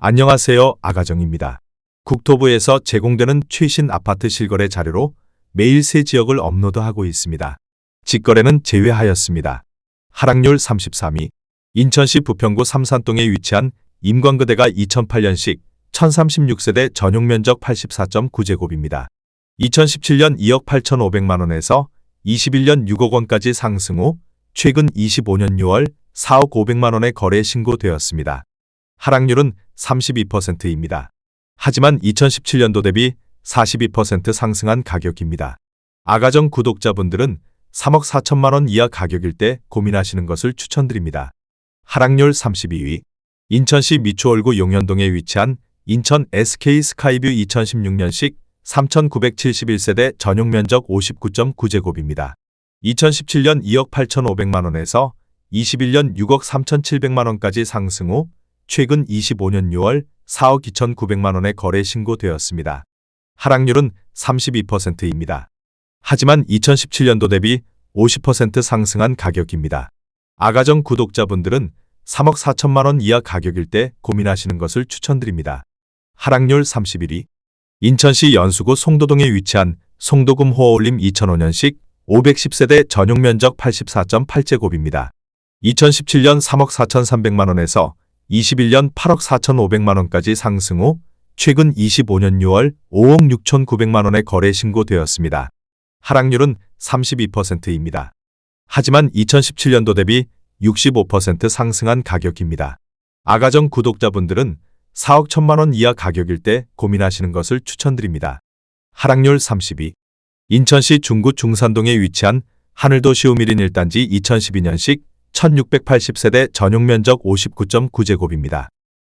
안녕하세요. 아가정입니다. 국토부에서 제공되는 최신 아파트 실거래 자료로 매일 새 지역을 업로드하고 있습니다. 직거래는 제외하였습니다. 하락률 33위. 인천시 부평구 삼산동에 위치한 임광그대가 2008년식 1036세대 전용면적 84.9제곱입니다. 2017년 2억 8,500만 원에서 21년 6억 원까지 상승 후 최근 25년 6월 4억 500만 원에 거래 신고되었습니다. 하락률은 32%입니다. 하지만 2017년도 대비 42% 상승한 가격입니다. 아가정 구독자분들은 3억 4천만 원 이하 가격일 때 고민하시는 것을 추천드립니다. 하락률 32위. 인천시 미추홀구 용현동에 위치한 인천 SK 스카이뷰 2016년식 3,971세대 전용면적 59.9제곱입니다. 2017년 2억 8,500만 원에서 21년 6억 3,700만 원까지 상승 후 최근 25년 6월 4억 2,900만 원에 거래 신고되었습니다. 하락률은 32%입니다. 하지만 2017년도 대비 50% 상승한 가격입니다. 아가정 구독자분들은 3억 4천만 원 이하 가격일 때 고민하시는 것을 추천드립니다. 하락률 31위. 인천시 연수구 송도동에 위치한 송도금 호어올림 2005년식 510세대 전용면적 84.8제곱입니다. 2017년 3억 4,300만 원에서 21년 8억 4,500만 원까지 상승 후 최근 25년 6월 5억 6,900만 원에 거래 신고되었습니다. 하락률은 32%입니다. 하지만 2017년도 대비 65% 상승한 가격입니다. 아가정 구독자분들은 4억 1천만 원 이하 가격일 때 고민하시는 것을 추천드립니다. 하락률 32. 인천시 중구 중산동에 위치한 하늘도시우미린 1단지 2012년식 1680세대 전용면적 59.9제곱입니다.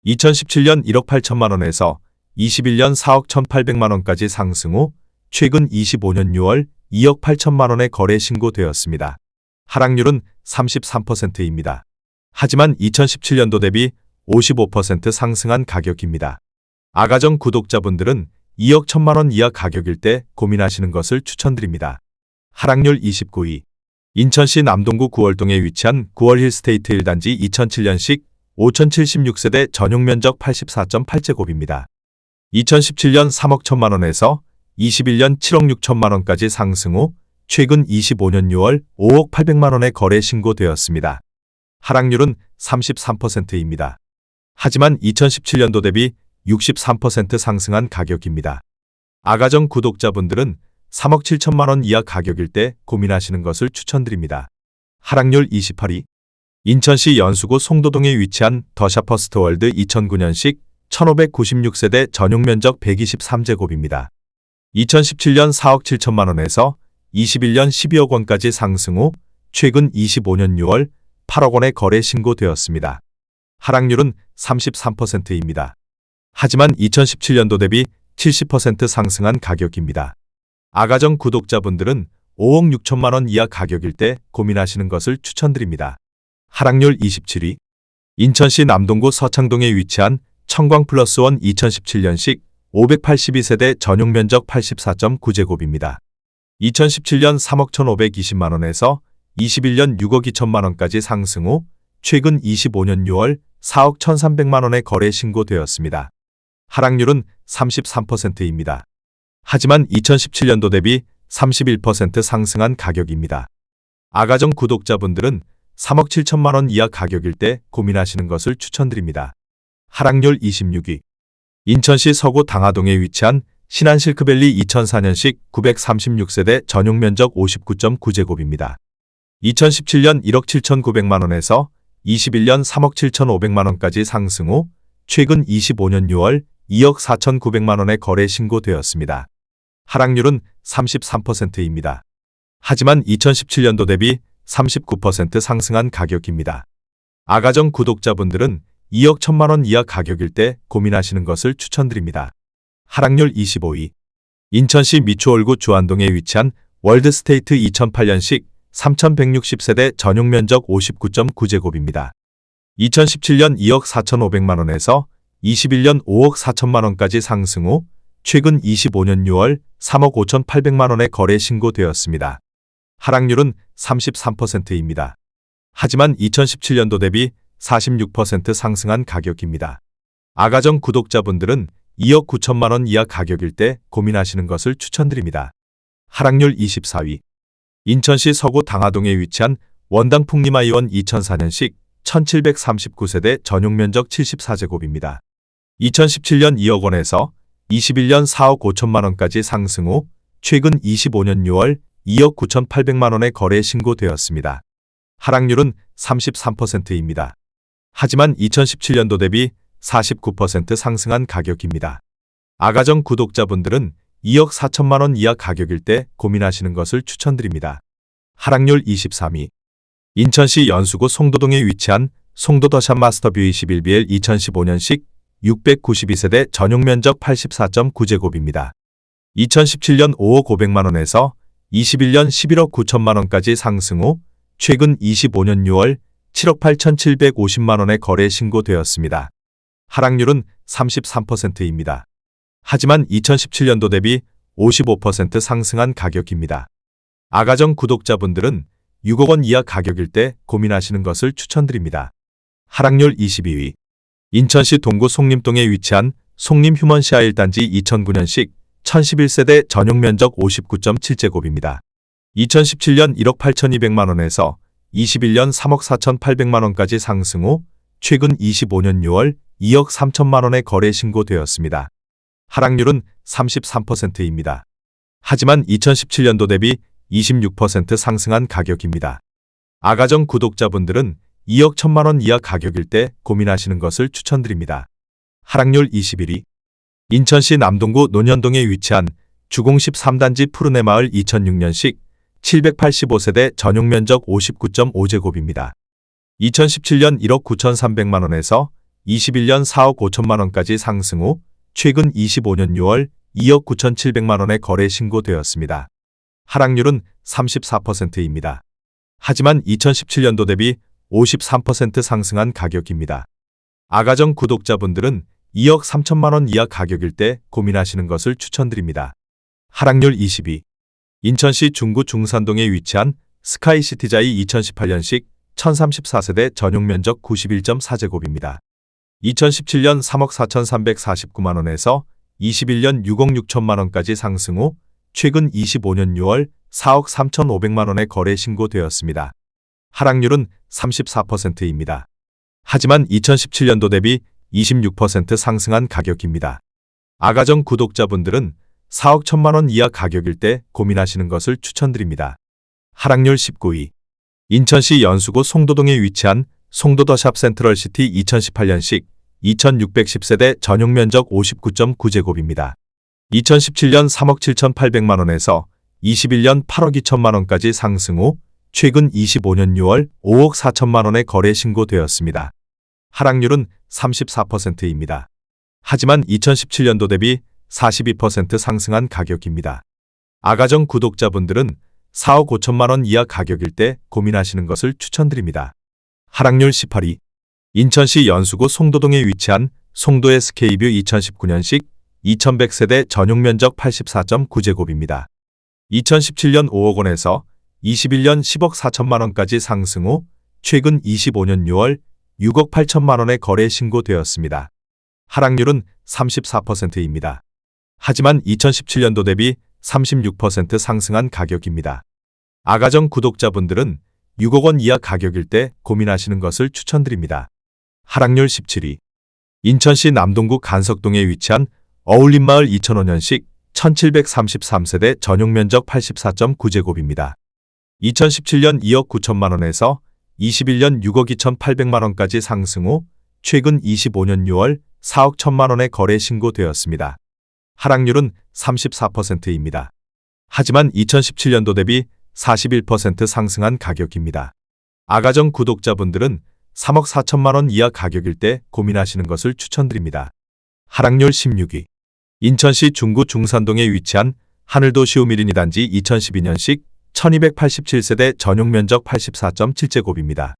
2017년 1억 8천만 원에서 21년 4억 1,800만 원까지 상승 후 최근 25년 6월 2억 8천만 원에 거래 신고되었습니다. 하락률은 33%입니다. 하지만 2017년도 대비 55% 상승한 가격입니다. 아가정 구독자분들은 2억 1천만 원 이하 가격일 때 고민하시는 것을 추천드립니다. 하락률 29위. 인천시 남동구 구월동에 위치한 구월힐스테이트 1단지 2007년식 5,076세대 전용면적 84.8제곱입니다. 2017년 3억 1천만 원에서 21년 7억 6천만 원까지 상승 후 최근 25년 6월 5억 800만 원에 거래 신고되었습니다. 하락률은 33%입니다. 하지만 2017년도 대비 63% 상승한 가격입니다. 아가정 구독자분들은 3억 7천만 원 이하 가격일 때 고민하시는 것을 추천드립니다. 하락률 28위. 인천시 연수구 송도동에 위치한 더샤퍼스트월드 2009년식 1596세대 전용면적 123제곱입니다. 2017년 4억 7천만 원에서 21년 12억 원까지 상승 후 최근 25년 6월 8억 원에 거래 신고되었습니다. 하락률은 33%입니다. 하지만 2017년도 대비 70% 상승한 가격입니다. 아가정 구독자분들은 5억 6천만 원 이하 가격일 때 고민하시는 것을 추천드립니다. 하락률 27위. 인천시 남동구 서창동에 위치한 청광플러스원 2017년식 582세대 전용면적 84.9제곱입니다. 2017년 3억 1,520만 원에서 21년 6억 2천만 원까지 상승 후 최근 25년 6월 4억 1,300만 원에 거래 신고되었습니다. 하락률은 33%입니다. 하지만 2017년도 대비 31% 상승한 가격입니다. 아가정 구독자분들은 3억 7천만 원 이하 가격일 때 고민하시는 것을 추천드립니다. 하락률 26위. 인천시 서구 당하동에 위치한 신한실크밸리 2004년식 936세대 전용면적 59.9제곱입니다. 2017년 1억 7,900만 원에서 21년 3억 7,500만 원까지 상승 후 최근 25년 6월 2억 4,900만 원에 거래 신고되었습니다. 하락률은 33%입니다. 하지만 2017년도 대비 39% 상승한 가격입니다. 아가정 구독자분들은 2억 1천만 원 이하 가격일 때 고민하시는 것을 추천드립니다. 하락률 25위. 인천시 미추홀구 주안동에 위치한 월드스테이트 2008년식 3,160세대 전용면적 59.9제곱입니다. 2017년 2억 4,500만 원에서 21년 5억 4천만 원까지 상승 후 최근 25년 6월 3억 5,800만 원에 거래 신고되었습니다. 하락률은 33%입니다. 하지만 2017년도 대비 46% 상승한 가격입니다. 아가정 구독자분들은 2억 9천만 원 이하 가격일 때 고민하시는 것을 추천드립니다. 하락률 24위. 인천시 서구 당하동에 위치한 원당 풍림아이원 2004년식 1739세대 전용면적 74제곱입니다. 2017년 2억 원에서 21년 4억 5천만 원까지 상승 후 최근 25년 6월 2억 9,800만 원에 거래 신고되었습니다. 하락률은 33%입니다. 하지만 2017년도 대비 49% 상승한 가격입니다. 아가정 구독자분들은 2억 4천만 원 이하 가격일 때 고민하시는 것을 추천드립니다. 하락률 23위. 인천시 연수구 송도동에 위치한 송도 더샵 마스터뷰 21BL 2015년식 692세대 전용면적 84.9제곱입니다. 2017년 5억 500만 원에서 21년 11억 9천만 원까지 상승 후 최근 25년 6월 7억 8,750만 원에 거래 신고되었습니다. 하락률은 33%입니다. 하지만 2017년도 대비 55% 상승한 가격입니다. 아가정 구독자분들은 6억 원 이하 가격일 때 고민하시는 것을 추천드립니다. 하락률 22위. 인천시 동구 송림동에 위치한 송림 휴먼시아 1단지 2009년식 1011세대 전용면적 59.7제곱입니다. 2017년 1억 8,200만 원에서 21년 3억 4,800만 원까지 상승 후 최근 25년 6월 2억 3천만 원에 거래 신고되었습니다. 하락률은 33%입니다. 하지만 2017년도 대비 26% 상승한 가격입니다. 아가정 구독자분들은 2억 1천만 원 이하 가격일 때 고민하시는 것을 추천드립니다. 하락률 21위. 인천시 남동구 논현동에 위치한 주공 13단지 푸른의 마을 2006년식 785세대 전용면적 59.5제곱입니다. 2017년 1억 9,300만 원에서 21년 4억 5천만 원까지 상승 후 최근 25년 6월 2억 9,700만 원에 거래 신고되었습니다. 하락률은 34%입니다. 하지만 2017년도 대비 53% 상승한 가격입니다. 아가정 구독자분들은 2억 3천만 원 이하 가격일 때 고민하시는 것을 추천드립니다. 하락률 22. 인천시 중구 중산동에 위치한 스카이시티자이 2018년식 1034세대 전용면적 91.4제곱입니다. 2017년 3억 4,349만 원에서 21년 6억 6천만 원까지 상승 후 최근 25년 6월 4억 3,500만 원에 거래 신고되었습니다. 하락률은 34%입니다. 하지만 2017년도 대비 26% 상승한 가격입니다. 아가정 구독자분들은 4억 1천만 원 이하 가격일 때 고민하시는 것을 추천드립니다. 하락률 19위. 인천시 연수구 송도동에 위치한 송도 더샵 센트럴시티 2018년식 2610세대 전용면적 59.9제곱입니다. 2017년 3억 7,800만 원에서 21년 8억 2천만 원까지 상승 후 최근 25년 6월 5억 4천만 원에 거래 신고되었습니다. 하락률은 34%입니다. 하지만 2017년도 대비 42% 상승한 가격입니다. 아가정 구독자분들은 4억 5천만 원 이하 가격일 때 고민하시는 것을 추천드립니다. 하락률 18위. 인천시 연수구 송도동에 위치한 송도 SK뷰 2019년식 2100세대 전용면적 84.9제곱입니다. 2017년 5억 원에서 21년 10억 4천만 원까지 상승 후 최근 25년 6월 6억 8천만 원에 거래 신고되었습니다. 하락률은 34%입니다. 하지만 2017년도 대비 36% 상승한 가격입니다. 아가정 구독자분들은 6억 원 이하 가격일 때 고민하시는 것을 추천드립니다. 하락률 17위. 인천시 남동구 간석동에 위치한 어울림마을 2005년식 1733세대 전용면적 84.9제곱입니다. 2017년 2억 9천만 원에서 21년 6억 2,800만 원까지 상승 후 최근 25년 6월 4억 1천만 원에 거래 신고되었습니다. 하락률은 34%입니다. 하지만 2017년도 대비 41% 상승한 가격입니다. 아가정 구독자분들은 3억 4천만 원 이하 가격일 때 고민하시는 것을 추천드립니다. 하락률 16위. 인천시 중구 중산동에 위치한 하늘도시오미린 2단지 2012년식 1287세대 전용면적 84.7제곱입니다.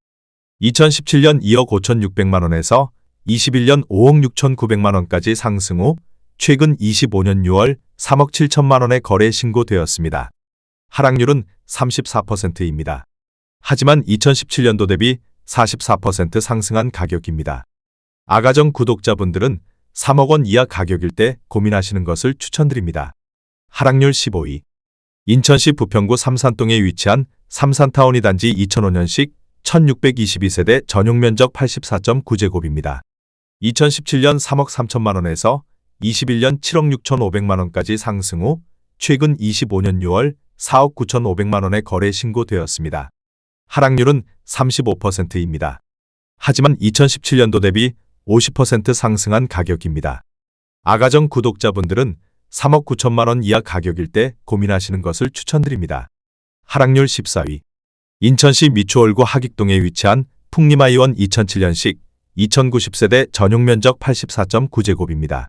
2017년 2억 5,600만 원에서 21년 5억 6,900만 원까지 상승 후 최근 25년 6월 3억 7천만 원에 거래 신고되었습니다. 하락률은 34%입니다. 하지만 2017년도 대비 44% 상승한 가격입니다. 아가정 구독자분들은 3억 원 이하 가격일 때 고민하시는 것을 추천드립니다. 하락률 15위. 인천시 부평구 삼산동에 위치한 삼산타운이 단지 2005년식 1622세대 전용 면적 84.9제곱입니다. 2017년 3억 3천만 원에서 21년 7억 6천5백만 원까지 상승 후 최근 25년 6월 4억 9천5백만 원에 거래 신고되었습니다. 하락률은 35%입니다. 하지만 2017년도 대비 50% 상승한 가격입니다. 아가정 구독자분들은 3억 9천만 원 이하 가격일 때 고민하시는 것을 추천드립니다. 하락률 14위. 인천시 미추홀구 하익동에 위치한 풍림아이원 2007년식 2090세대 전용 면적 84.9제곱입니다.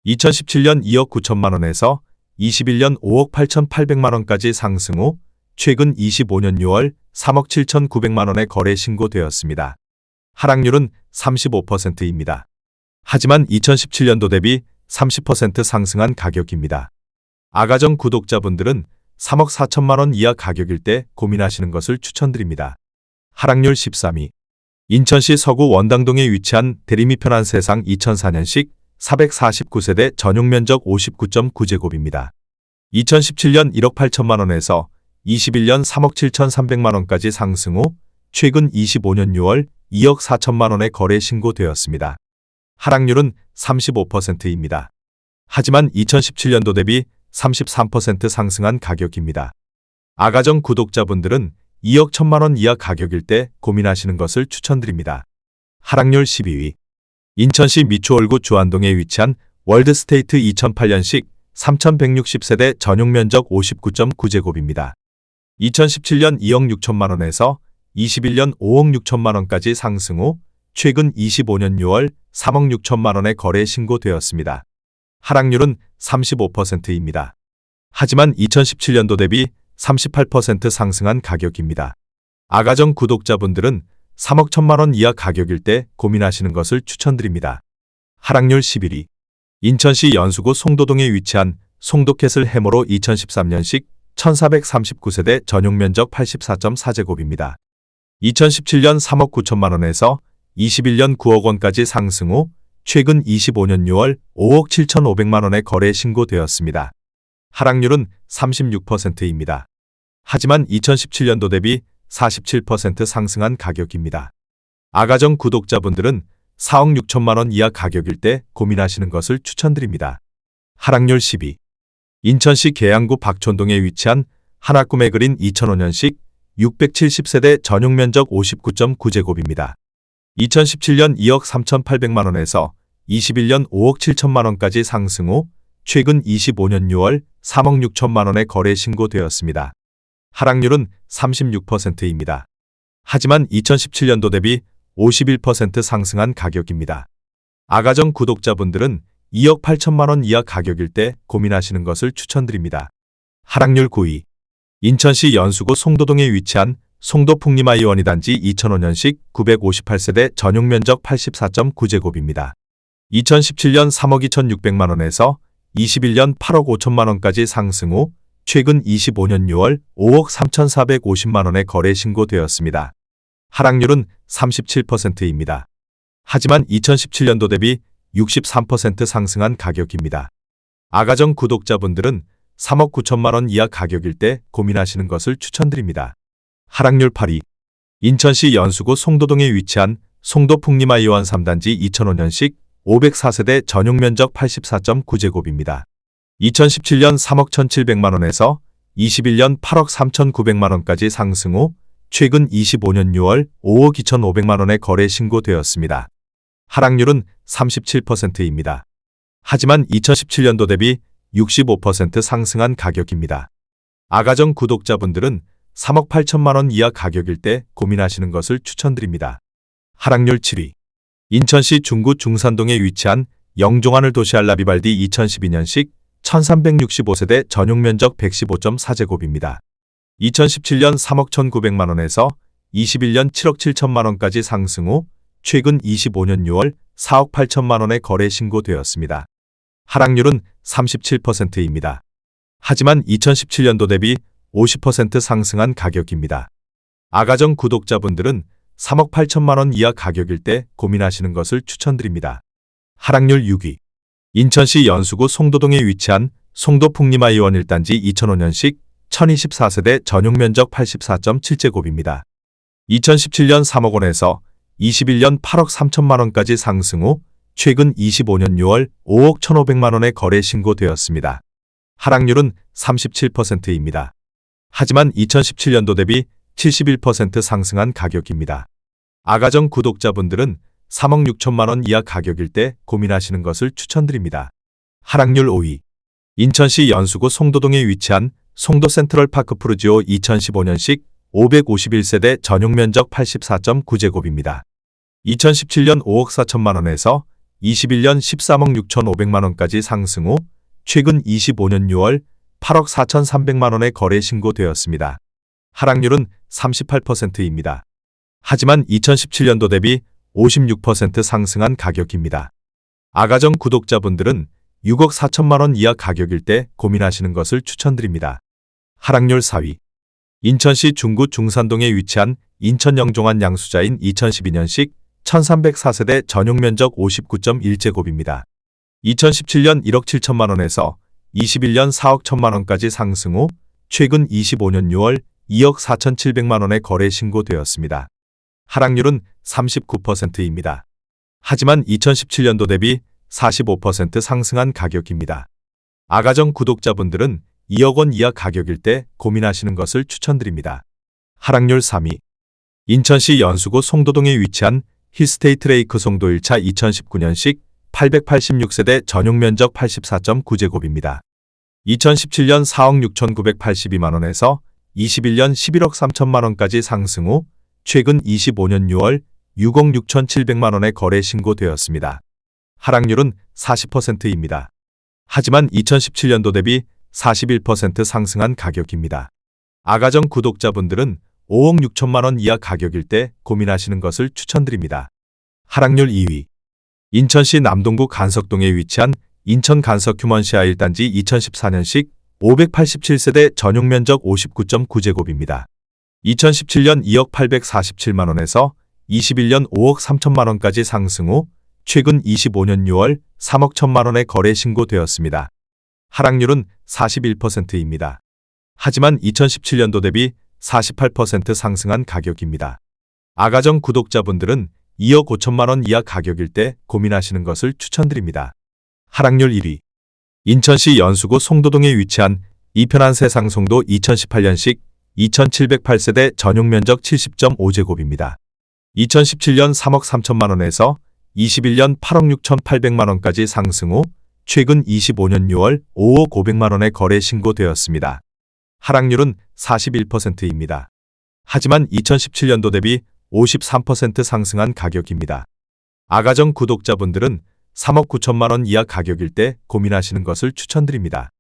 2017년 2억 9천만 원에서 21년 5억 8천8백만 원까지 상승 후 최근 25년 6월 3억 7천9백만 원에 거래 신고되었습니다. 하락률은 35%입니다. 하지만 2017년도 대비 30% 상승한 가격입니다. 아가정 구독자분들은 3억 4천만 원 이하 가격일 때 고민하시는 것을 추천드립니다. 하락률 13위. 인천시 서구 원당동에 위치한 대림이 편한 세상 2004년식 449세대 전용 면적 59.9제곱입니다. 2017년 1억 8천만 원에서 21년 3억 7천3백만 원까지 상승 후 최근 25년 6월 2억 4천만 원에 거래 신고되었습니다. 하락률은 35%입니다. 하지만 2017년도 대비 33% 상승한 가격입니다. 아가정 구독자분들은 2억 1천만 원 이하 가격일 때 고민하시는 것을 추천드립니다. 하락률 12위. 인천시 미추홀구 주안동에 위치한 월드스테이트 2008년식 3160세대 전용 면적 59.9제곱입니다. 2017년 2억 6천만 원에서 21년 5억 6천만 원까지 상승 후 최근 25년 6월 3억 6천만 원에 거래 신고되었습니다. 하락률은 35%입니다. 하지만 2017년도 대비 38% 상승한 가격입니다. 아가정 구독자분들은 3억 1천만 원 이하 가격일 때 고민하시는 것을 추천드립니다. 하락률 11위. 인천시 연수구 송도동에 위치한 송도캐슬 해머로 2013년식 1439세대 전용 면적 84.4제곱입니다. 2017년 3억 9천만 원에서 21년 9억 원까지 상승 후 최근 25년 6월 5억 7천5백만 원에 거래 신고되었습니다. 하락률은 36%입니다. 하지만 2017년도 대비 47% 상승한 가격입니다. 아가정 구독자분들은 4억 6천만 원 이하 가격일 때 고민하시는 것을 추천드립니다. 하락률 10위. 인천시 계양구 박촌동에 위치한 하나꿈에 그린 2005년식 670세대 전용 면적 59.9제곱입니다. 2017년 2억 3천8백만 원에서 21년 5억 7천만 원까지 상승 후 최근 25년 6월 3억 6천만 원에 거래 신고되었습니다. 하락률은 36%입니다. 하지만 2017년도 대비 51% 상승한 가격입니다. 아가정 구독자분들은 2억 8천만 원 이하 가격일 때 고민하시는 것을 추천드립니다. 하락률 9위. 인천시 연수구 송도동에 위치한 송도 풍림아이원이 단지 2005년식 958세대 전용 면적 84.9제곱입니다. 2017년 3억 2천6백만 원에서 21년 8억 5천만 원까지 상승 후 최근 25년 6월 5억 3천4백오십만 원에 거래 신고되었습니다. 하락률은 37%입니다. 하지만 2017년도 대비 63% 상승한 가격입니다. 아가정 구독자분들은 3억 9천만 원 이하 가격일 때 고민하시는 것을 추천드립니다. 하락률 8위. 인천시 연수구 송도동에 위치한 송도 풍림아이원 3단지 2005년식 504세대 전용 면적 84.9제곱입니다. 2017년 3억 1,700만 원에서 21년 8억 3,900만 원까지 상승 후 최근 25년 6월 5억 2,500만 원에 거래 신고되었습니다. 하락률은 37%입니다. 하지만 2017년도 대비 65% 상승한 가격입니다. 아가정 구독자분들은 3억 8천만 원 이하 가격일 때 고민하시는 것을 추천드립니다. 하락률 7위. 인천시 중구 중산동에 위치한 영종하늘 도시알라비발디 2012년식 1365세대 전용 면적 115.4제곱입니다. 2017년 3억 1,900만 원에서 21년 7억 7천만 원까지 상승 후 최근 25년 6월 4억 8천만 원에 거래 신고되었습니다. 하락률은 37%입니다. 하지만 2017년도 대비 50% 상승한 가격입니다. 아가정 구독자분들은 3억 8천만 원 이하 가격일 때 고민하시는 것을 추천드립니다. 하락률 6위. 인천시 연수구 송도동에 위치한 송도 풍림아이원 1단지 2005년식 1024세대 전용 면적 84.7제곱입니다. 2017년 3억 원에서 21년 8억 3천만 원까지 상승 후 최근 25년 6월 5억 1,500만 원에 거래 신고되었습니다. 하락률은 37%입니다. 하지만 2017년도 대비 71% 상승한 가격입니다. 아가정 구독자분들은 3억 6천만 원 이하 가격일 때 고민하시는 것을 추천드립니다. 하락률 5위. 인천시 연수구 송도동에 위치한 송도 센트럴파크 푸르지오 2015년식 551세대 전용 면적 84.9제곱입니다. 2017년 5억 4천만 원에서 21년 13억 6,500만 원까지 상승 후 최근 25년 6월 8억 4,300만 원에 거래 신고되었습니다. 하락률은 38%입니다. 하지만 2017년도 대비 56% 상승한 가격입니다. 아가정 구독자분들은 6억 4천만 원 이하 가격일 때 고민하시는 것을 추천드립니다. 하락률 4위. 인천시 중구 중산동에 위치한 인천 영종환 양수자인 2012년식 1304세대 전용 면적 59.1제곱입니다. 2017년 1억 7천만 원에서 21년 4억 1천만 원까지 상승 후 최근 25년 6월 2억 4,700만 원에 거래 신고되었습니다. 하락률은 39%입니다. 하지만 2017년도 대비 45% 상승한 가격입니다. 아가정 구독자분들은 2억 원 이하 가격일 때 고민하시는 것을 추천드립니다. 하락률 3위. 인천시 연수구 송도동에 위치한 힐스테이트 레이크 송도 1차 2019년식 886세대 전용 면적 84.9제곱입니다. 2017년 4억 6,982만 원에서 21년 11억 3천만 원까지 상승 후 최근 25년 6월 6억 6,700만 원에 거래 신고되었습니다. 하락률은 40%입니다. 하지만 2017년도 대비 41% 상승한 가격입니다. 아가정 구독자분들은 5억 6천만 원 이하 가격일 때 고민하시는 것을 추천드립니다. 하락률 2위. 인천시 남동구 간석동에 위치한 인천 간석 휴먼시아 1단지 2014년식 587세대 전용 면적 59.9제곱입니다. 2017년 2억 847만 원에서 21년 5억 3천만 원까지 상승 후 최근 25년 6월 3억 1천만 원에 거래 신고되었습니다. 하락률은 41%입니다. 하지만 2017년도 대비 48% 상승한 가격입니다. 아가정 구독자분들은 2억 5천만 원 이하 가격일 때 고민하시는 것을 추천드립니다. 하락률 1위. 인천시 연수구 송도동에 위치한 이편한 세상 송도 2018년식 2708세대 전용 면적 70.5제곱입니다. 2017년 3억 3천만 원에서 21년 8억 6,800만 원까지 상승 후 최근 25년 6월 5억 500만 원에 거래 신고되었습니다. 하락률은 41%입니다. 하지만 2017년도 대비 53% 상승한 가격입니다. 아가정 구독자분들은 3억 9천만 원 이하 가격일 때 고민하시는 것을 추천드립니다.